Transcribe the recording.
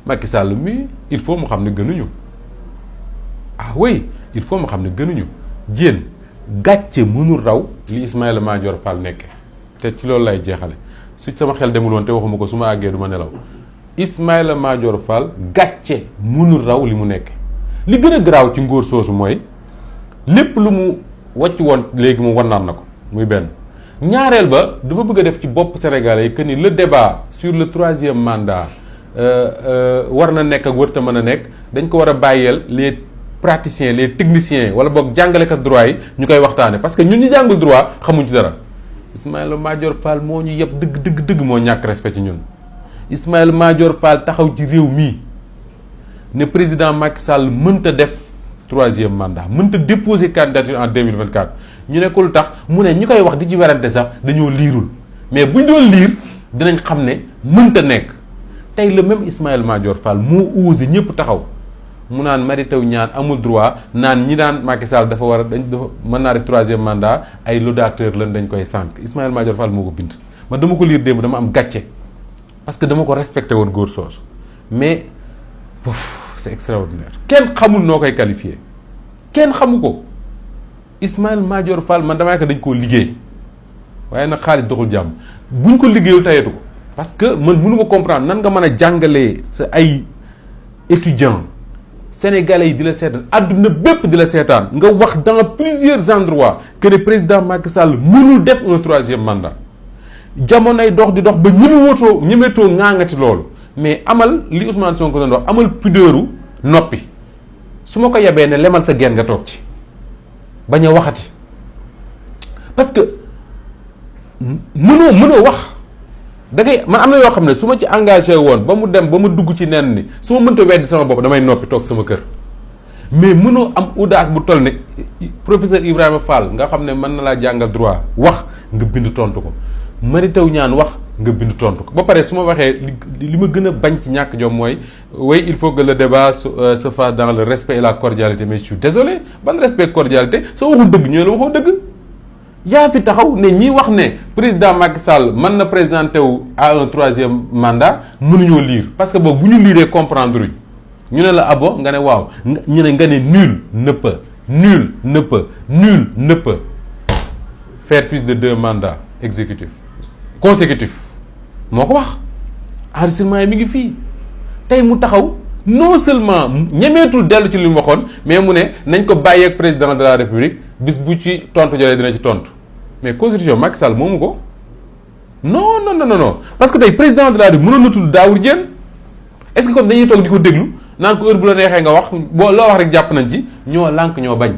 Macky Sall mi il faut mu xam ne gënuñu ah oui il faut mu xam ne gënuñu jéen gàcce mënul raw li Ismaïla Madior Fall nekke te ci loolu lay jeexale su sama xel demul woon te waxuma ko su ma àggee du ma nelaw Ismaïla Madior Fall gàcce mënul raw li mu nekke li gën a garaaw ci ngóor soosu mooy lépp lu mu wàcc woon léegi mu wannaan na ko muy benn ñaareel ba dama bëgg a def ci bopp Sénégalais yi que ni le débat sur le 3e mandat war na nekk ak wërta mën a nekk dañ ko war a bàyyeel les praticiens les techniciens wala boog jàngalekat droit yi ñu koy waxtaane parce que ñun ñu jàngul droit xamuñ ci dara Ismaïla Madior Fall moo ñu yeb dëgg moo ñàkk respect ci ñun Ismaïla Madior Fall taxaw ci réew mii ne président Macky Sall mënta def 3e mandat mënta déposer candidature en 2024 ñu ne ko lu tax mu ne ñi koy wax di ci werante sax dañoo liirul mais buñ doon liir dinañ xam ne mënta nekk tey le même Ismaïla Madior Fall moo osé ñëpp taxaw mu naan Mary Teuw Niane amul droit naan ñi daan Macky Sall dafa war a dafa mën naa def 3e mandat ay laudateur lan dañ koy sànq Ismaïla Madior Fall moo ko bind man dama ko liir démb dama am gàcce parce que dama ko respecté woon góor soosu mais c'est extraordinaire kenn xamul noo koy qualifié kenn xamu ko Ismaïla Madior Fall man damaa ko dañ koo liggéey waaye nag xaalis doxul jàmm buñ ko liggéeyul tayetu ko parce que man mënu ma comprendre nan nga mën a jàngalee sa ay étudiants sénégalais yi di la seetaan adduna bépp di la seetaan nga wax dans plusieurs endroits que le président Macky Sall mënul def un 3e mandat jamonoy dox di dox ba ñemetoo ŋaangati loolu mais amal li Ousmane Sonko doon wax amal pudeuru noppi su ma ko yebee ne lemal sa geen nga toog ci bañ a waxati parce que mënoo wax da ngay man am na yoo xam ne su ma ci engagé woon ba mu dem ba ma dugg ci nen ni su ma mënta weddi sama bopp damay noppi toog sama kër mais mënoo am audace bu toll ne professeur Ibrahima Fall nga xam ne mën na laa jàngal droit wax nga bind tontu ko Mary Teuw Niane wax nga bind tontu ko ba pare su ma waxee li ma gën a bañ ci ñàkk jom mooy oui il faut que le débat se fasse dans le respect et la cordialité mais je suis désolé ban respect cordialité soo waxul dëgg ñooy la waxoo dëgg yaa fi taxaw ne ñi wax ne président Macky Sall mën na présenté wu à un 3e mandat mënuñoo lire parce que boobu bu ñu liiree comprendre uñ ñu ne la abo nga ne waaw ñu ne nga ne nul ne peut faire plus de 2 mandats consécutifs moo ko wax enregistrement yi mi ngi fii tey mu taxaw non seulement ñemeetul dellu ci li mu waxoon mais mu ne nañ ko bàyyeeg président de la république bis bu ci tontu jëlee dina ci tontu mais constitution Macky Sall moomu ko non parce que tey président de la république mënoon na tudd Daour Diène est-ce que kon dañuy toog di ko déglu naan ko heure bu la neexee nga wax boo loo wax rek jàpp nañ ci ñoo lànk ñoo bañ